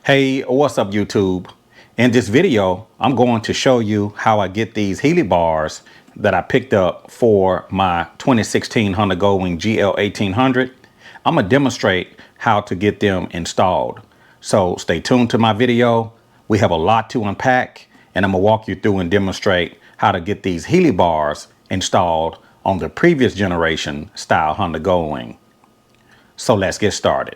Hey, what's up YouTube? In this video, I'm going to show you how I get these Helibars that I picked up for my 2016 Honda Goldwing GL1800. I'm gonna demonstrate how to get them installed. So stay tuned to my video. We have a lot to unpack and I'm gonna walk you through and demonstrate how to get these Helibars installed on the previous generation style Honda Goldwing. So let's get started.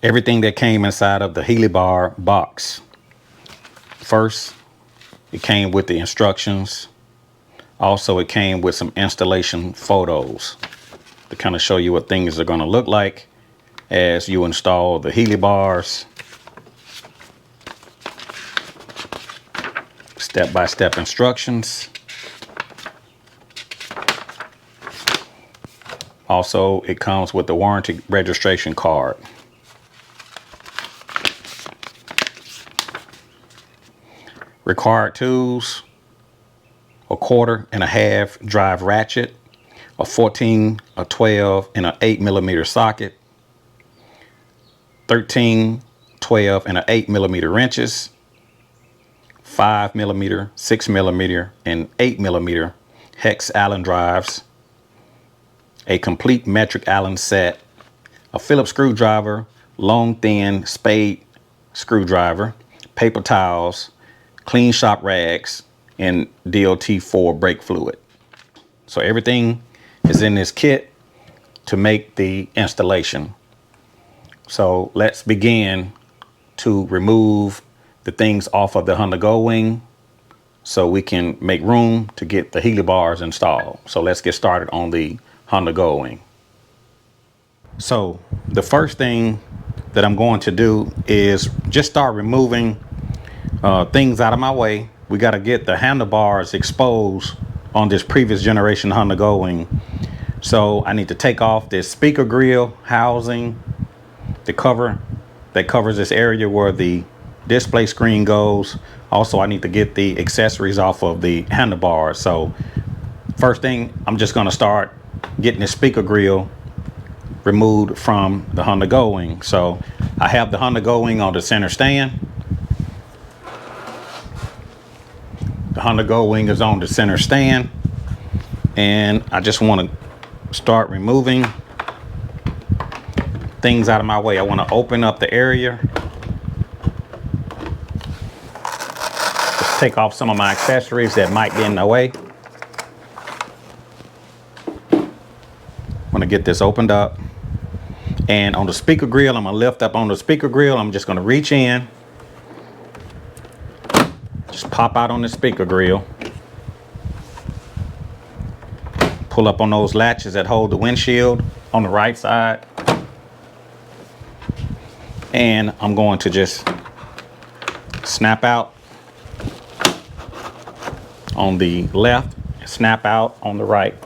Everything that came inside of the Helibar box. First, it came with the instructions. Also, it came with some installation photos to kind of show you what things are going to look like as you install the Helibars. Step-by-step instructions. Also, it comes with the warranty registration card. Required tools: a 1.25 drive ratchet, a 14, a 12, and an 8mm socket, 13, 12, and an 8mm wrenches, 5mm, 6mm, and 8mm hex Allen drives, a complete metric Allen set, a Phillips screwdriver, long thin spade screwdriver, paper towels, clean shop rags, and DOT4 brake fluid. So everything is in this kit to make the installation. So let's begin to remove the things off of the Honda Goldwing so we can make room to get the Helibars installed. So let's get started on the Honda Goldwing. So the first thing that I'm going to do is just start removing things out of my way. We got to get the handlebars exposed on this previous generation Honda Goldwing. So I need to take off this speaker grill housing, the cover that covers this area where the display screen goes. Also, I need to get the accessories off of the handlebars. So first thing, I'm just going to start getting the speaker grill removed from the Honda Goldwing. So I have the Honda Goldwing on the center stand. The Honda Goldwing is on the center stand, and I just want to start removing things out of my way. I want to open up the area, just take off some of my accessories that might be in the way. I want to get this opened up, and on the speaker grill, I'm going to lift up on the speaker grill. I'm just going to reach in, just pop out on the speaker grill, pull up on those latches that hold the windshield on the right side, and I'm going to just snap out on the left, snap out on the right.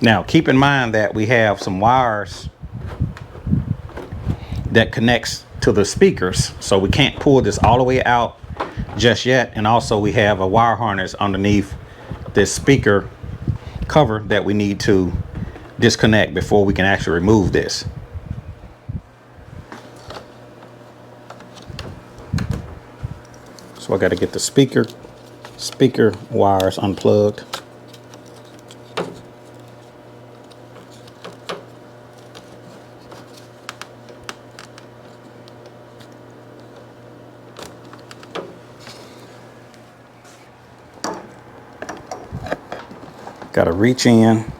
Now keep in mind that we have some wires that connects to the speakers, so we can't pull this all the way out just yet. And also we have a wire harness underneath this speaker cover that we need to disconnect before we can actually remove this. So I got to get the speaker wires unplugged. Got to reach in,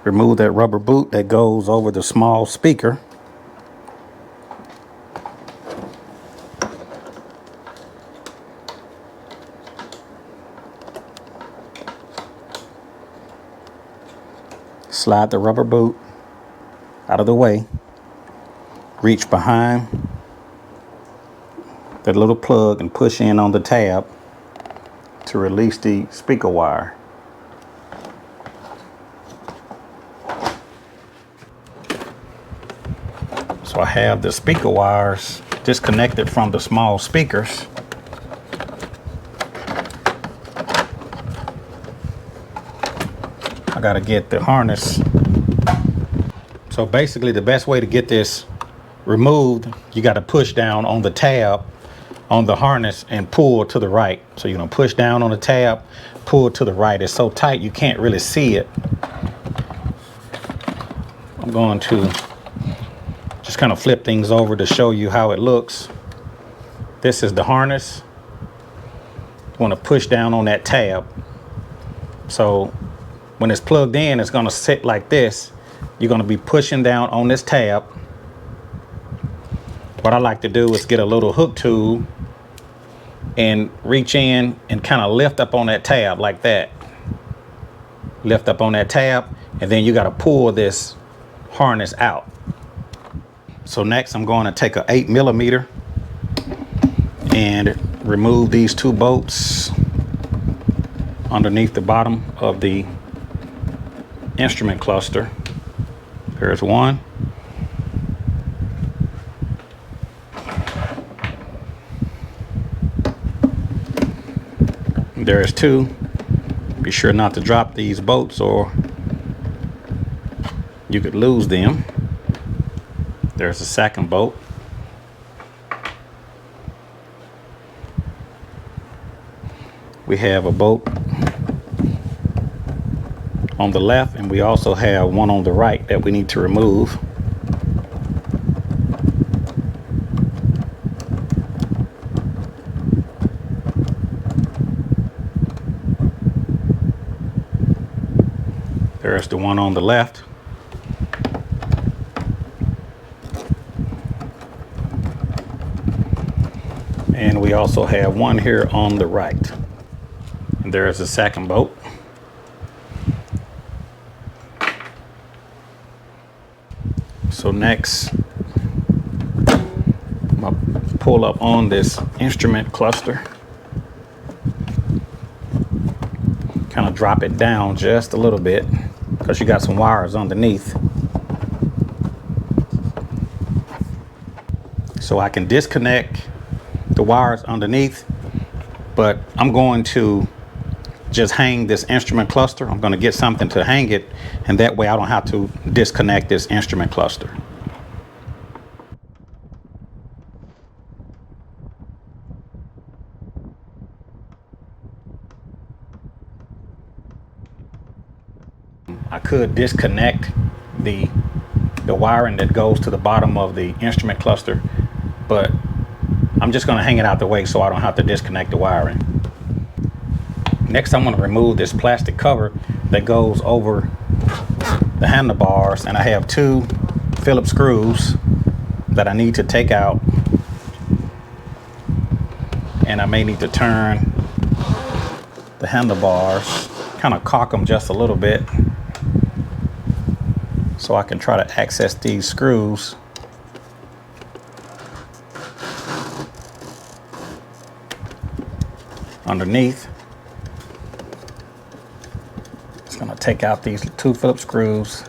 remove that rubber boot that goes over the small speaker. Slide the rubber boot out of the way. reach behind that little plug and push in on the tab to release the speaker wire. So I have the speaker wires disconnected from the small speakers. I gotta get the harness. So basically the best way to get this removed, you gotta push down on the tab on the harness and pull to the right. So you're gonna push down on the tab, pull to the right. It's so tight you can't really see it. I'm going to just kind of flip things over to show you how it looks. This is the harness. You want to push down on that tab. So when it's plugged in, it's going to sit like this. You're going to be pushing down on this tab. What I like to do is get a little hook tool and reach in and kind of lift up on that tab like that. Lift up on that tab, and then you got to pull this harness out. So next I'm going to take a 8mm and remove these two bolts underneath the bottom of the instrument cluster. There's one. There's two. Be sure not to drop these bolts or you could lose them. There's a second bolt. We have a bolt on the left, and we also have one on the right that we need to remove. There's the one on the left. And we also have one here on the right. And there's the second bolt. So next, I'm gonna pull up on this instrument cluster. Kind of drop it down just a little bit because you got some wires underneath. So I can disconnect the wires underneath, but I'm going to just hang this instrument cluster. I'm going to get something to hang it, and that way I don't have to disconnect this instrument cluster. I could disconnect the wiring that goes to the bottom of the instrument cluster, but I'm just going to hang it out the way so I don't have to disconnect the wiring. Next, I'm going to remove this plastic cover that goes over the handlebars, and I have two Phillips screws that I need to take out, and I may need to turn the handlebars, kind of cock them just a little bit so I can try to access these screws. Underneath. Just gonna take out these two Phillips screws.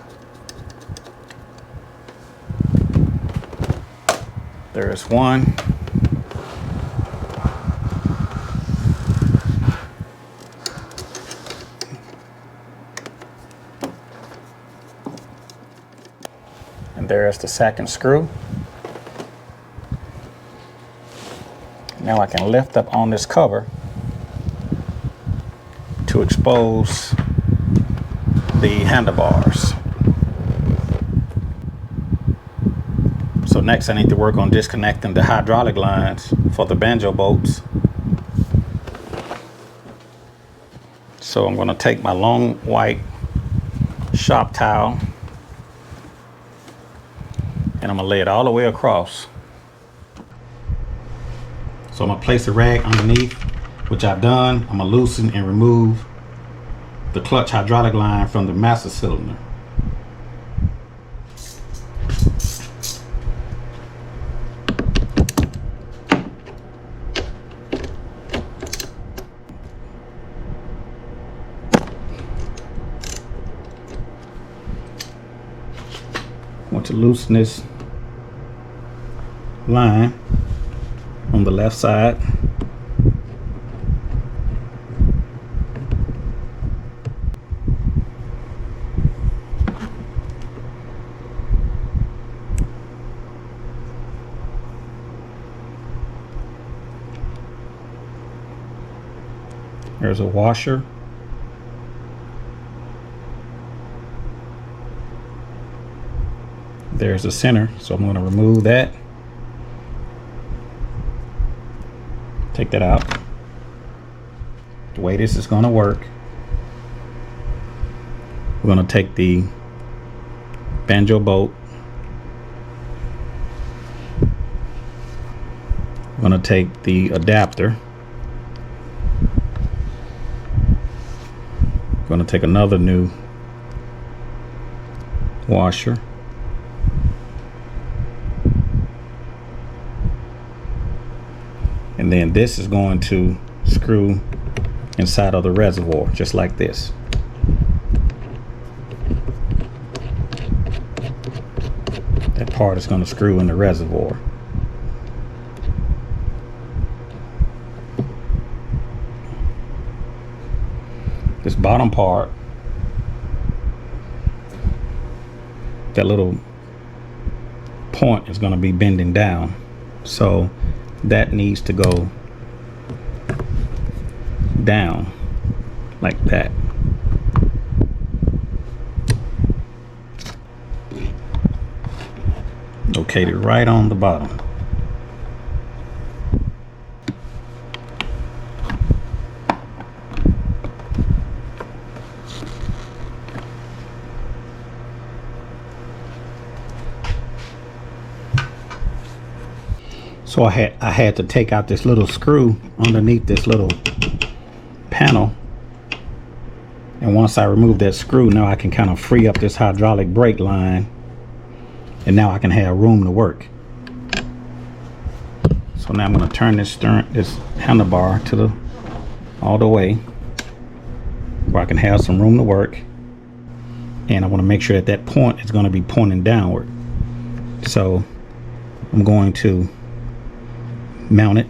There's one. And there's the second screw. Now I can lift up on this cover to expose the handlebars. So next I need to work on disconnecting the hydraulic lines for the banjo bolts. So I'm going to take my long white shop towel and I'm going to lay it all the way across. So I'm going to place a rag underneath, which I've done. I'm going to loosen and remove the clutch hydraulic line from the master cylinder. to loosen this line on the left side. There's a washer. There's the center, so I'm going to remove that. Take that out. The way this is going to work, we're going to take the banjo bolt. We're going to take the adapter. We're going to take another new washer. And then this is going to screw inside of the reservoir, just like this. That part is going to screw in the reservoir. This bottom part, that little point is going to be bending down, so that needs to go down like that. Located right on the bottom. So I had to take out this little screw underneath this little panel, and once I remove that screw, now I can kind of free up this hydraulic brake line, and now I can have room to work. So now I'm going to turn this handlebar to all the way where I can have some room to work, and I want to make sure that that point is going to be pointing downward. So I'm going to mount it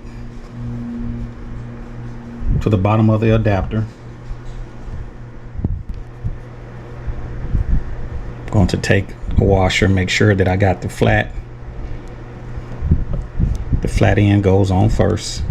to the bottom of the adapter. I'm going to take a washer, make sure that I got the flat end goes on first.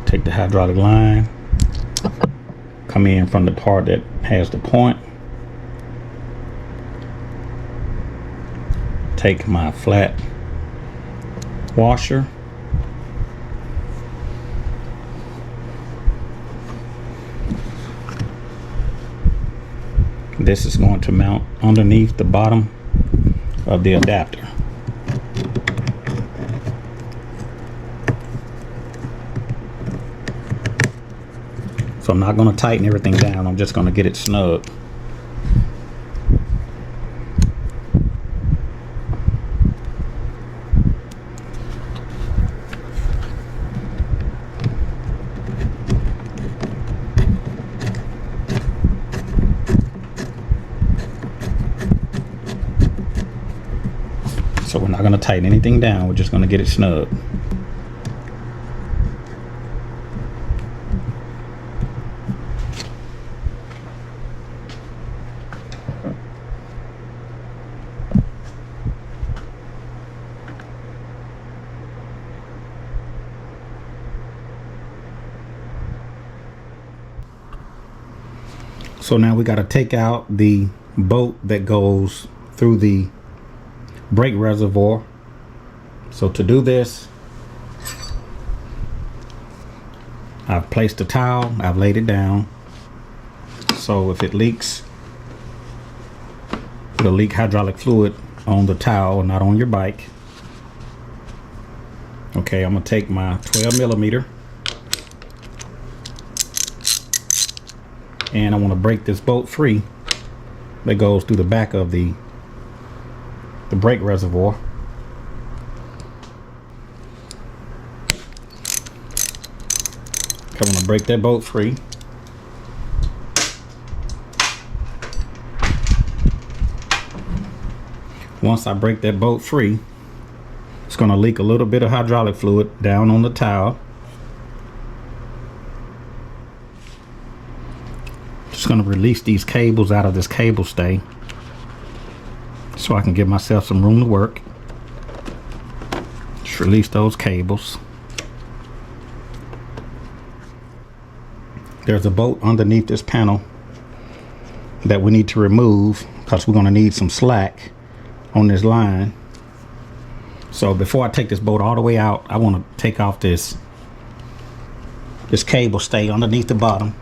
Take the hydraulic line, come in from the part that has the point, take my flat washer, this is going to mount underneath the bottom of the adapter. So I'm not going to tighten everything down, I'm just going to get it snug. So we're not going to tighten anything down, we're just going to get it snug. So now we got to take out the bolt that goes through the brake reservoir. So to do this, I've placed a towel, I've laid it down, so if it leaks, it'll leak hydraulic fluid on the towel, not on your bike. Okay, I'm gonna take my 12mm and I want to break this bolt free that goes through the back of the brake reservoir. I want to break that bolt free. Once I break that bolt free, it's going to leak a little bit of hydraulic fluid down on the towel. Just going to release these cables out of this cable stay so I can give myself some room to work. Just release those cables. There's a bolt underneath this panel that we need to remove because we're going to need some slack on this line. So before I take this bolt all the way out, I want to take off this cable stay underneath the bottom.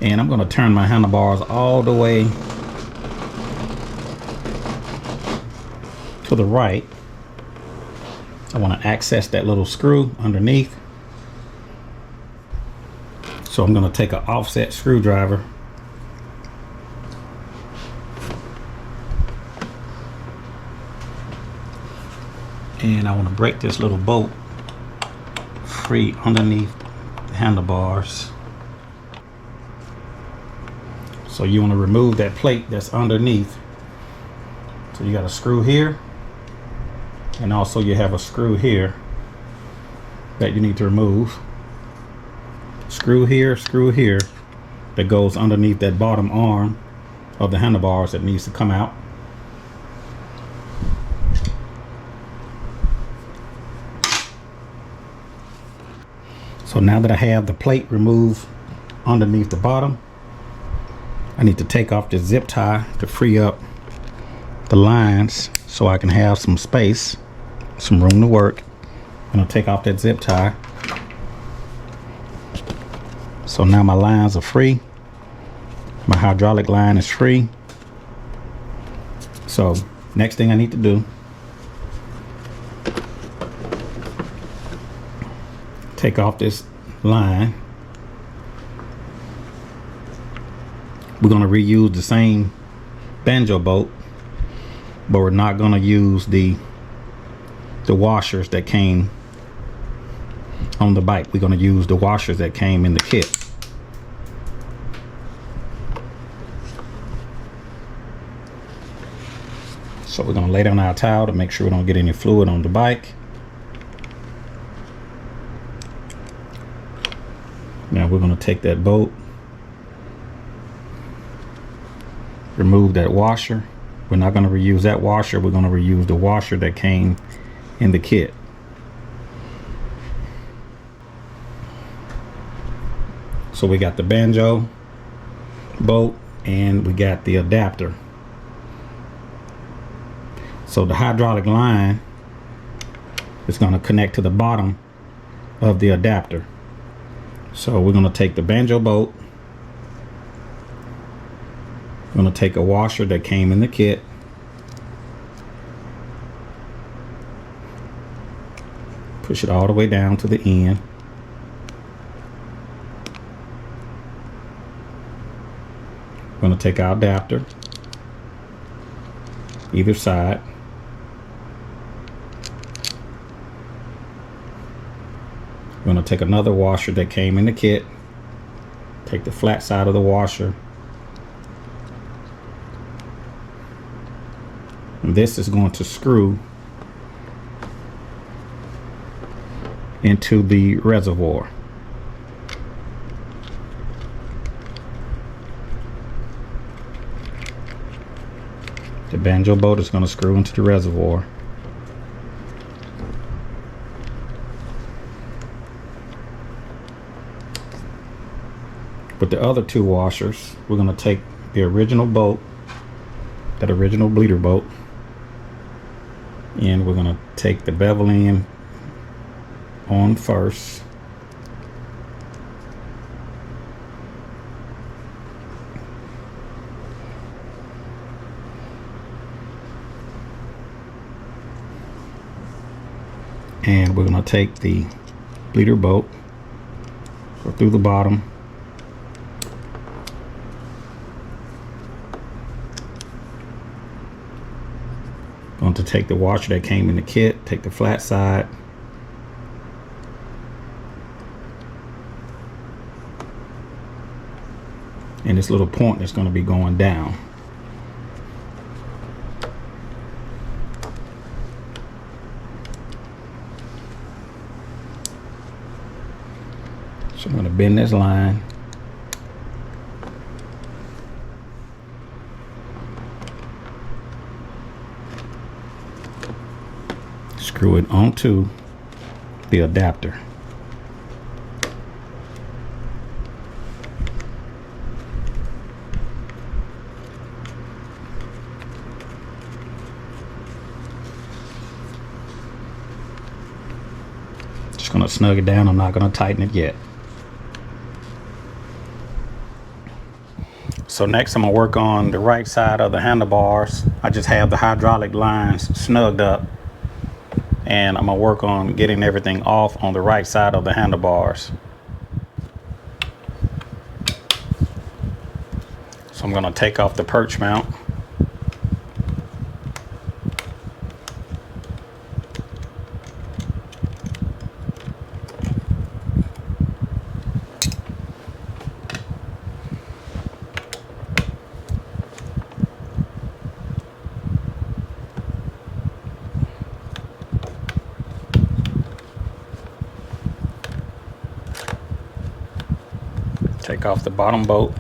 And I'm going to turn my handlebars all the way to the right. I want to access that little screw underneath. So I'm going to take an offset screwdriver and I want to break this little bolt free underneath the handlebars. So you want to remove that plate that's underneath. So you got a screw here, and also you have a screw here that you need to remove. Screw here that goes underneath that bottom arm of the handlebars that needs to come out. So now that I have the plate removed underneath the bottom, I need to take off this zip tie to free up the lines so I can have some space, some room to work. I'm going to take off that zip tie. So now my lines are free. My hydraulic line is free. So next thing I need to do, take off this line. We're going to reuse the same banjo bolt, but we're not going to use the washers that came on the bike. We're going to use the washers that came in the kit. So we're going to lay down our towel to make sure we don't get any fluid on the bike. Now we're going to take that bolt, remove that washer. We're not going to reuse that washer. We're going to reuse the washer that came in the kit. So we got the banjo bolt and we got the adapter. So the hydraulic line is going to connect to the bottom of the adapter. So we're going to take the banjo bolt. I'm going to take a washer that came in the kit. Push it all the way down to the end. I'm going to take our adapter, either side. I'm going to take another washer that came in the kit. Take the flat side of the washer. And this is going to screw into the reservoir. The banjo bolt is going to screw into the reservoir. With the other two washers, we're going to take the original bolt, that original bleeder bolt, and we're going to take the bevel end on first. And we're going to take the bleeder bolt, go through the bottom. Going to take the washer that came in the kit, take the flat side, and this little point that's going to be going down. So I'm going to bend this line. Screw it onto the adapter. Just going to snug it down. I'm not going to tighten it yet. So next I'm going to work on the right side of the handlebars. I just have the hydraulic lines snugged up, and I'm going to work on getting everything off on the right side of the handlebars. So I'm going to take off the perch mount. Take off the bottom bolt.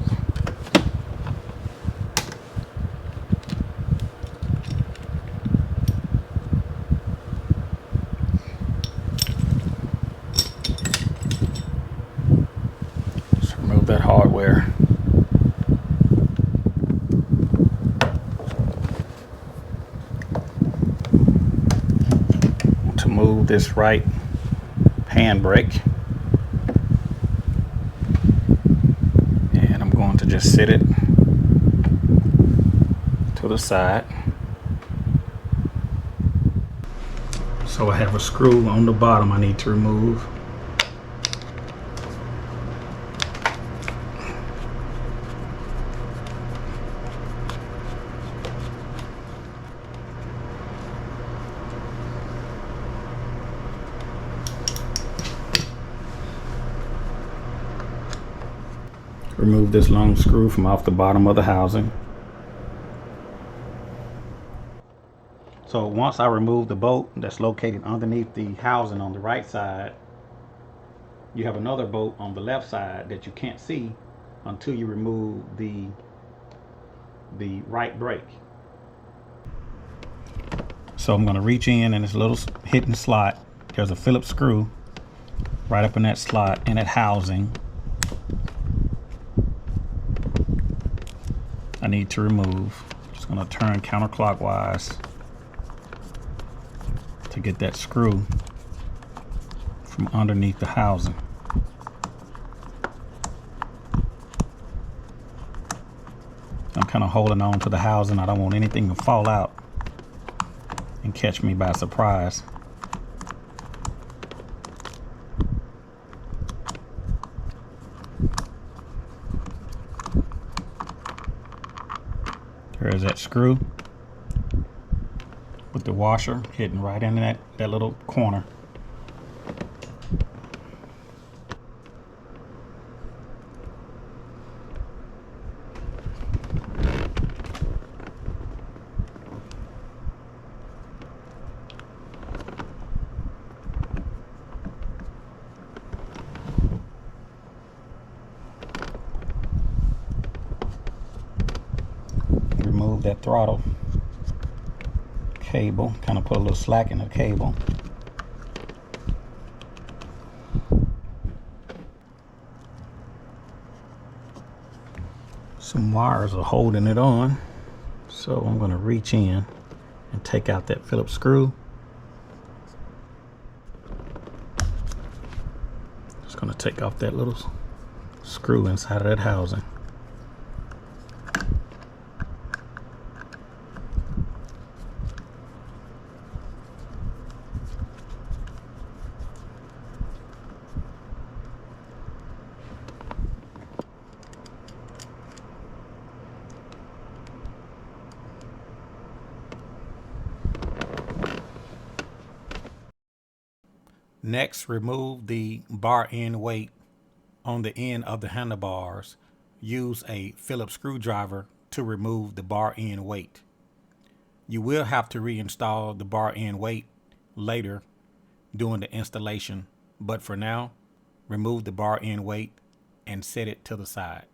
Just remove that hardware. To move this right handbrake. To just sit it to the side. So I have a screw on the bottom I need to remove. Remove this long screw from off the bottom of the housing. So once I remove the bolt that's located underneath the housing on the right side, you have another bolt on the left side that you can't see until you remove the right brake. So I'm going to reach in this little hidden slot. There's a Phillips screw right up in that slot in that housing. I need to remove. Just going to turn counterclockwise to get that screw from underneath the housing. I'm kind of holding on to the housing. I don't want anything to fall out and catch me by surprise. There's that screw with the washer hidden right in that little corner. Remove that throttle cable, kind of put a little slack in the cable. Some wires are holding it on, so I'm going to reach in and take out that Phillips screw. Just going to take off that little screw inside of that housing. Next, remove the bar end weight on the end of the handlebars use a Phillips screwdriver to remove the bar end weight. You will have to reinstall the bar end weight later during the installation, but for now, remove the bar end weight and set it to the side.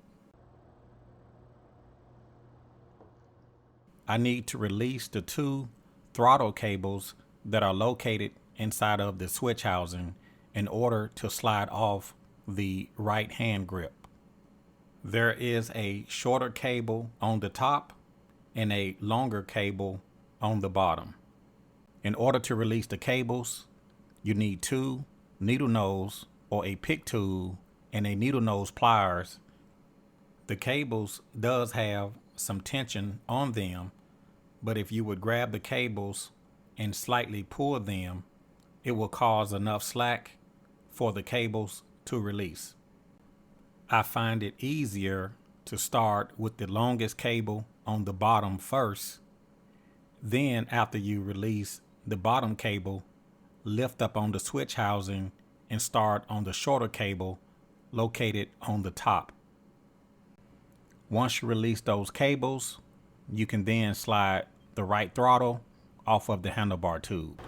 I need to release the two throttle cables that are located inside of the switch housing in order to slide off the right hand grip. There is a shorter cable on the top and a longer cable on the bottom. In order to release the cables, you need two needle nose or a pick tool and a needle nose pliers. The cables does have some tension on them, but if you would grab the cables and slightly pull them, it will cause enough slack for the cables to release. I find it easier to start with the longest cable on the bottom first. Then after you release the bottom cable, lift up on the switch housing and start on the shorter cable located on the top. Once you release those cables, you can then slide the right throttle off of the handlebar tube.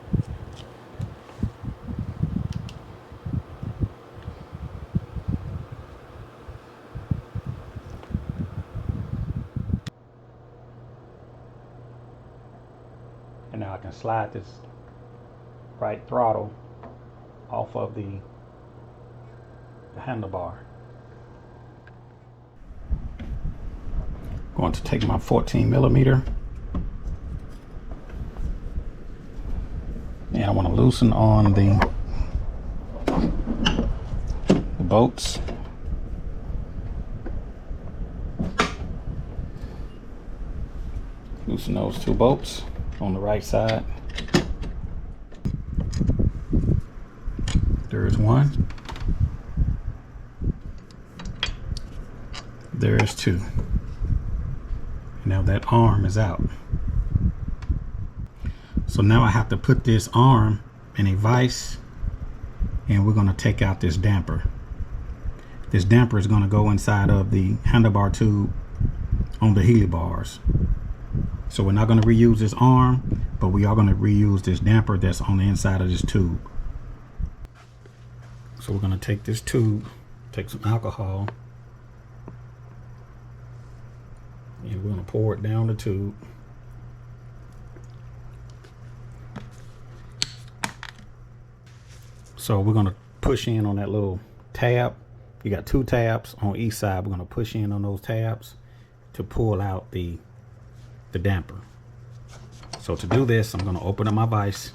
And now I can slide this right throttle off of the handlebar. Going to take my 14mm and I want to loosen on the bolts. Loosen those two bolts on the right side. There's one. There's two. Now that arm is out. So now I have to put this arm in a vise and we're going to take out this damper. This damper is going to go inside of the handlebar tube on the Helibars. So we're not going to reuse this arm, but we are going to reuse this damper that's on the inside of this tube. So we're going to take this tube, take some alcohol, and we're going to pour it down the tube. So we're going to push in on that little tab. You got two tabs on each side. We're going to push in on those tabs to pull out the damper. So to do this, I'm going to open up my vise.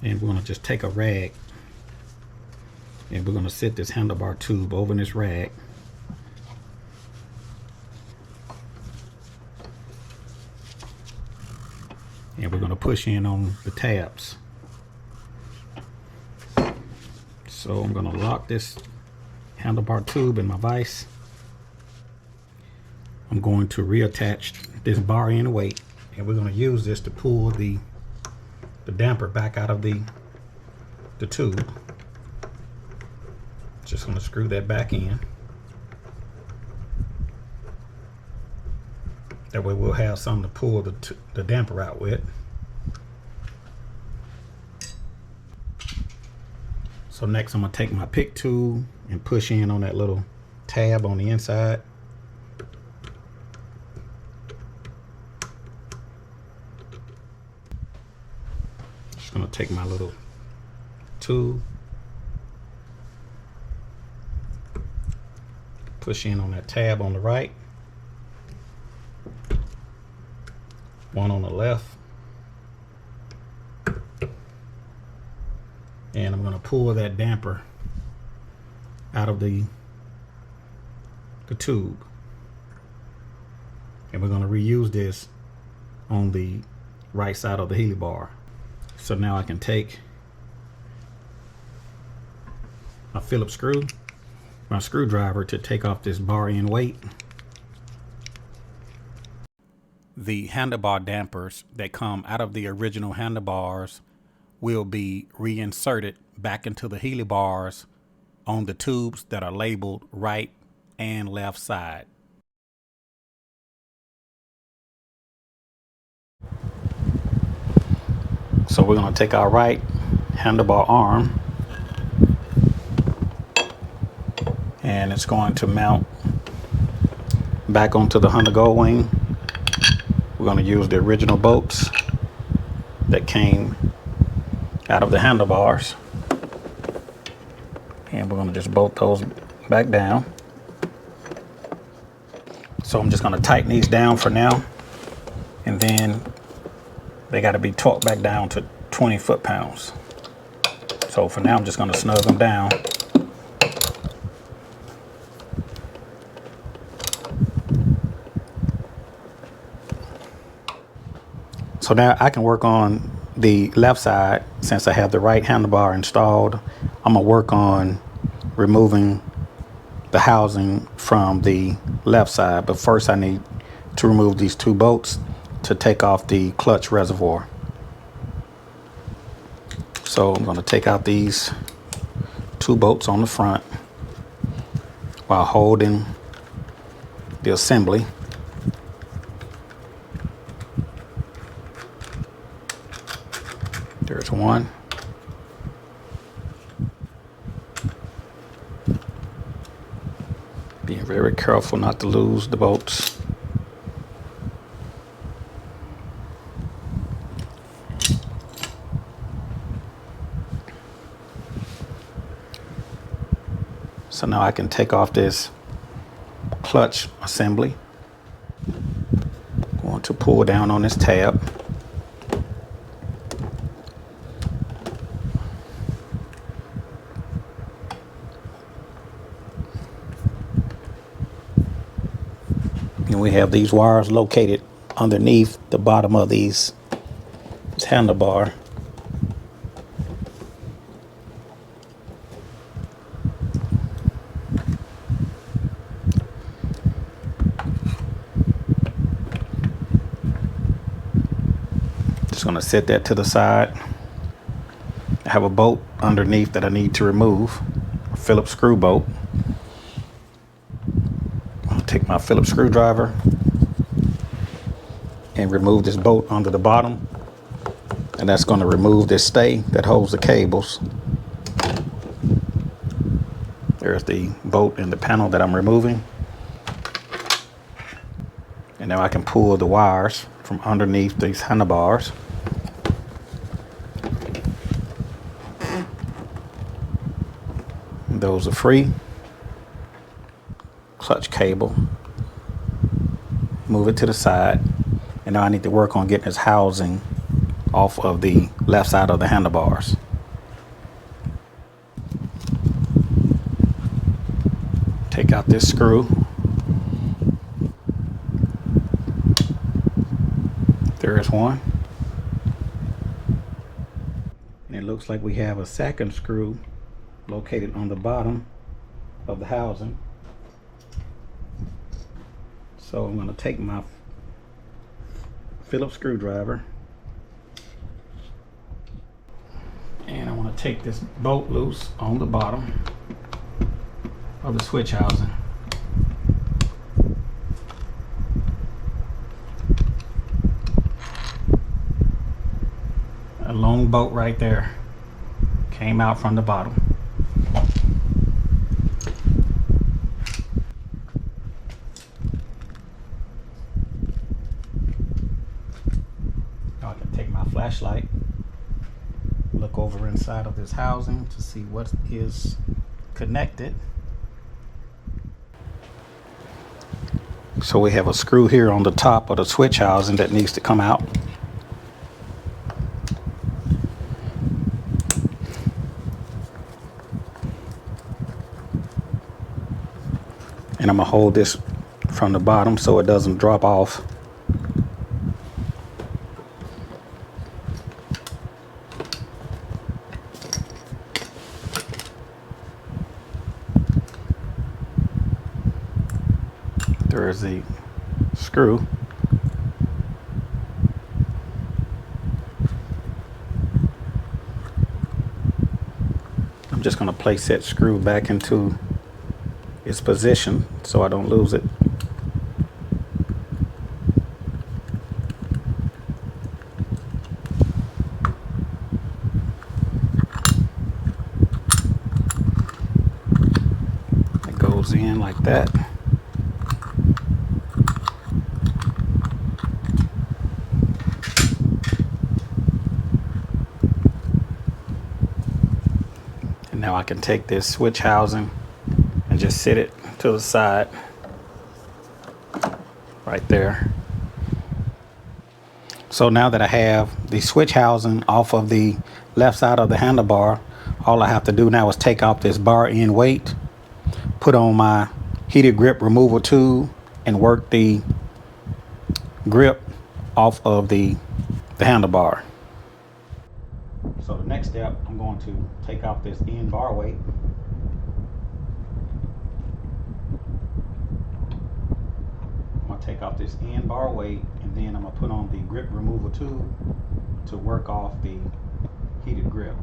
And we're going to just take a rag and we're going to set this handlebar tube over this rag. And we're going to push in on the tabs. So I'm going to lock this handlebar tube in my vise. I'm going to reattach this bar end weight, and we're going to use this to pull the damper back out of the tube. Just going to screw that back in. That way we'll have something to pull the damper out with. So next I'm going to take my pick tool and push in on that little tab on the inside. Just going to take my little tool, push in on that tab on the right, one on the left, and I'm going to pull that damper out of the tube, and we're going to reuse this on the right side of the Helibar. So now I can take my Phillips screwdriver to take off this bar end weight. the handlebar dampers that come out of the original handlebars will be reinserted back into the Helibars on the tubes that are labeled right and left side. So we're going to take our right handlebar arm and it's going to mount back onto the Honda Goldwing. We're going to use the original bolts that came out of the handlebars, and we're going to just bolt those back down. So I'm just going to tighten these down for now, and then they got to be torqued back down to 20 foot-pounds. So for now I'm just going to snug them down. So now I can work on the left side. Since I have the right handlebar installed, I'm gonna work on removing the housing from the left side. But first I need to remove these two bolts to take off the clutch reservoir. So I'm gonna take out these two bolts on the front while holding the assembly. There's one. Being very careful not to lose the bolts. So now I can take off this clutch assembly. Going to pull down on this tab. And we have these wires located underneath the bottom of this handlebar. Just going to set that to the side. I have a bolt underneath that I need to remove, a Phillips screw bolt. I'll take my Phillips screwdriver and remove this bolt under the bottom, and that's going to remove this stay that holds the cables. There's the bolt in the panel that I'm removing, and now I can pull the wires from underneath these handlebars. Those are free. Clutch cable, move it to the side, and now I need to work on getting this housing off of the left side of the handlebars. Take out this screw. There is one. And it looks like we have a second screw located on the bottom of the housing. So I'm going to take my Phillips screwdriver and I want to take this bolt loose on the bottom of the switch housing. A long bolt right there came out from the bottom. Now I can take my flashlight, look over inside of this housing to see what is connected. So we have a screw here on the top of the switch housing that needs to come out. And I'm gonna hold this from the bottom so it doesn't drop off. There is the screw. just going to place that screw back into its position so I don't lose it. It goes in like that. And now I can take this switch housing and just sit it to the side right there. So now that I have the switch housing off of the left side of the handlebar, all I have to do now is take off this bar end weight, put on my heated grip removal tool, and work the grip off of the handlebar. So the next step, I'm going to take off this end bar weight. I'm going to take off this end bar weight, and then I'm going to put on the grip removal tool to work off the heated grip.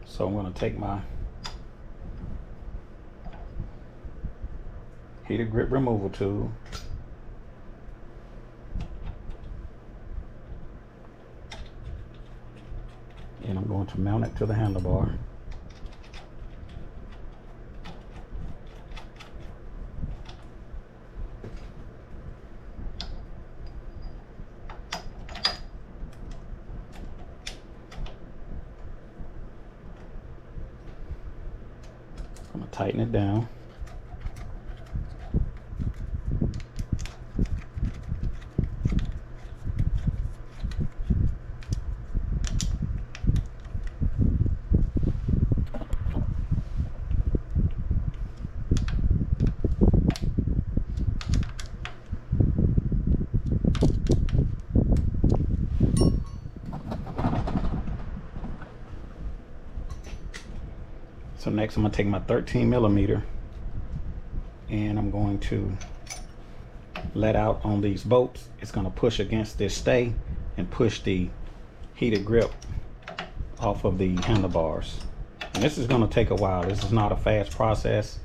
So I'm going to take my heated grip removal tool, and I'm going to mount it to the handlebar. I'm going to tighten it down. So next I'm going to take my 13mm and I'm going to let out on these bolts. It's going to push against this stay and push the heated grip off of the handlebars. And this is going to take a while. This is not a fast process.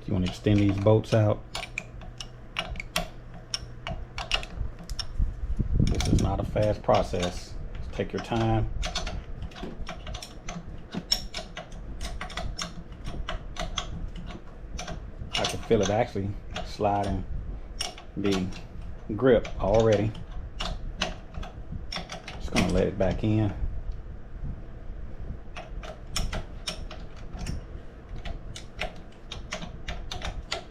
You want to extend these bolts out. This is not a fast process. Take your time. I can feel it actually sliding the grip already. Just gonna let it back in.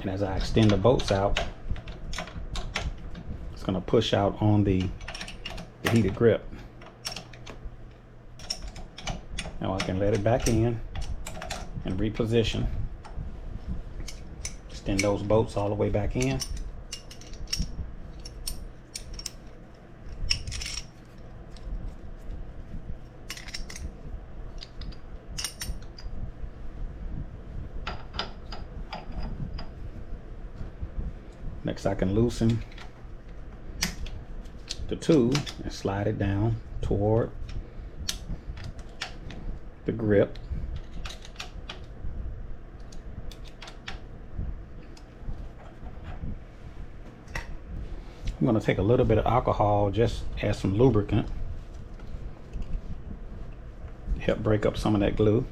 And as I extend the bolts out, it's gonna push out on the heated grip. Now I can let it back in and reposition. Extend those bolts all the way back in. Next I can loosen the tool and slide it down toward the grip. I'm going to take a little bit of alcohol, just add some lubricant, help break up some of that glue.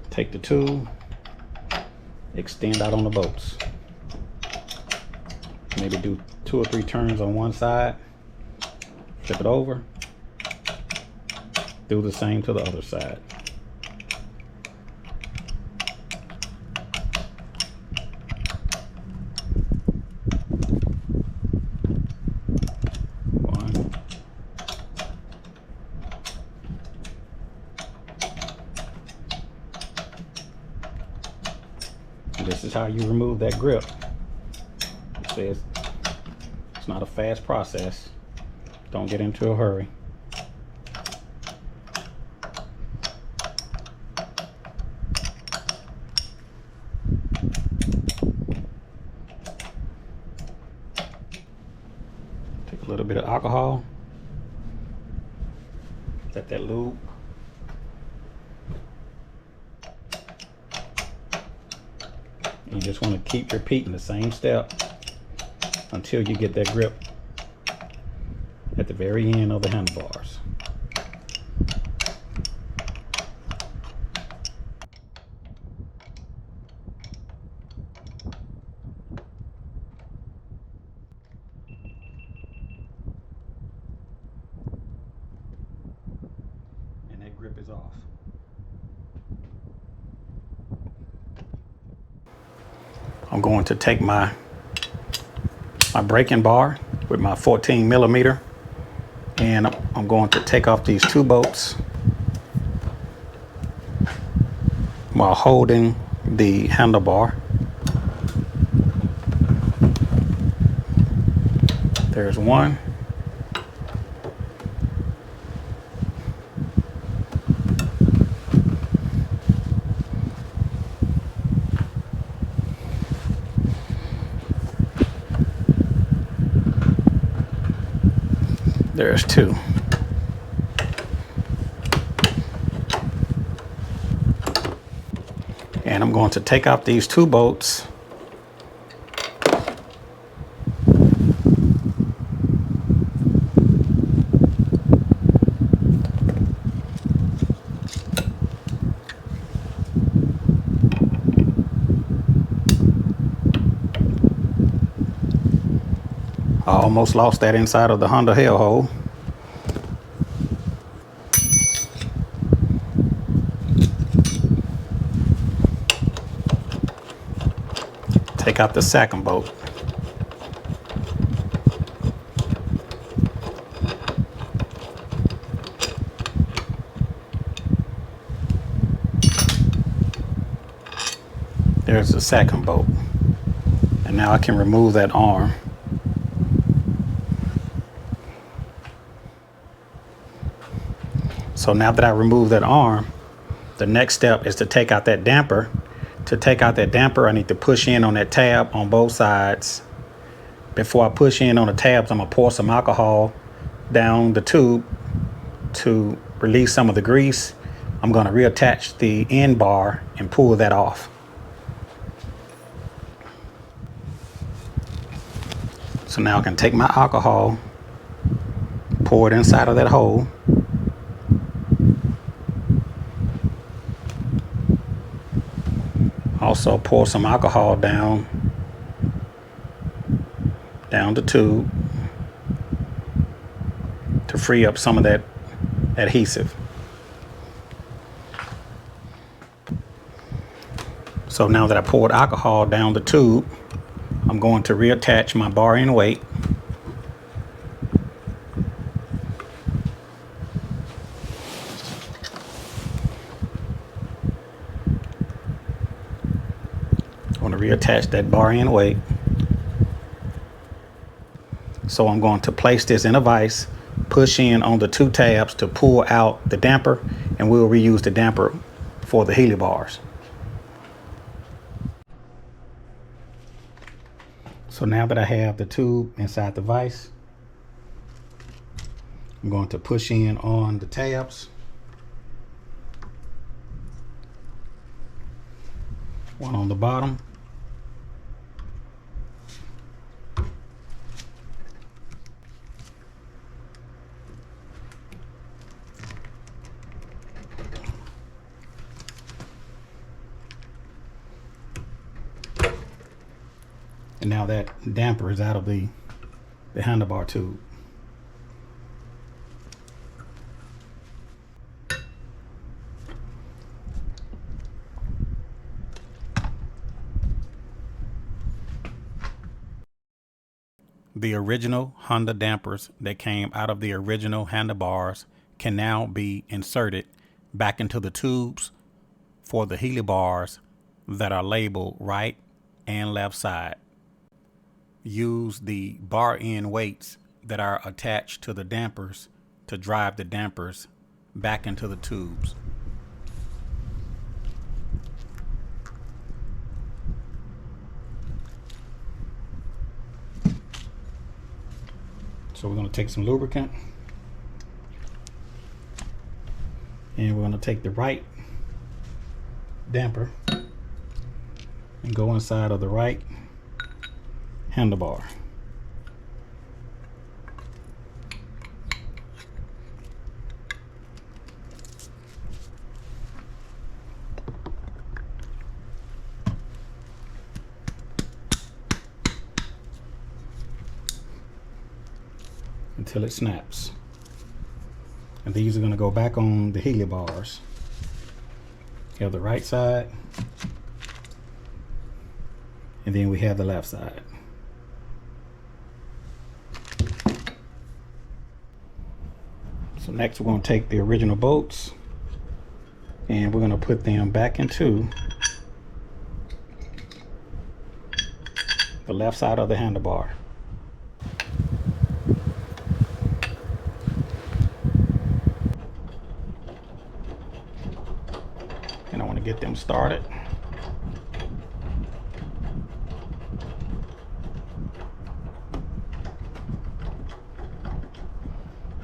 Take the tool, extend out on the bolts. Maybe do 2 or 3 turns on one side. Flip it over, do the same to the other side. One. And this is how you remove that grip. It says it's not a fast process. Don't get into a hurry. Take a little bit of alcohol. Let that lube. You just want to keep repeating the same step until you get that grip at the very end of the handlebars. And that grip is off. I'm going to take my braking bar with my 14 millimeter, and I'm going to take off these two bolts while holding the handlebar. There's one. There's two. And I'm going to take out these two bolts. I almost lost that inside of the Honda hellhole. Take out the second bolt. There's the second bolt. And now I can remove that arm. So now that I remove that arm, the next step is to take out that damper. To take out that damper, I need to push in on that tab on both sides. Before I push in on the tabs, I'm gonna pour some alcohol down the tube to release some of the grease. I'm gonna reattach the end bar and pull that off. So now I can take my alcohol, pour it inside of that hole. Also pour some alcohol down the tube to free up some of that adhesive. So now that I poured alcohol down the tube, I'm going to reattach my bar end weight. I'm going to reattach that bar end weight. So I'm going to place this in a vise, push in on the two tabs to pull out the damper, and we'll reuse the damper for the Helibars. So now that I have the tube inside the vise, I'm going to push in on the tabs. One on the bottom. And now that damper is out of the handlebar tube. The original Honda dampers that came out of the original handlebars can now be inserted back into the tubes for the Helibars that are labeled right and left side. use the bar end weights that are attached to the dampers to drive the dampers back into the tubes. So we're going to take some lubricant and we're going to take the right damper and go inside of the right handlebar. Until it snaps. And these are going to go back on the Helibars. You have the right side, and then we have the left side. So next we're going to take the original bolts and we're going to put them back into the left side of the handlebar. And I want to get them started.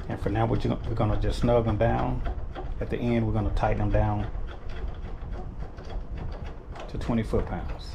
And for now, we're going to just snug them down. At the end, we're going to tighten them down to 20 foot-pounds.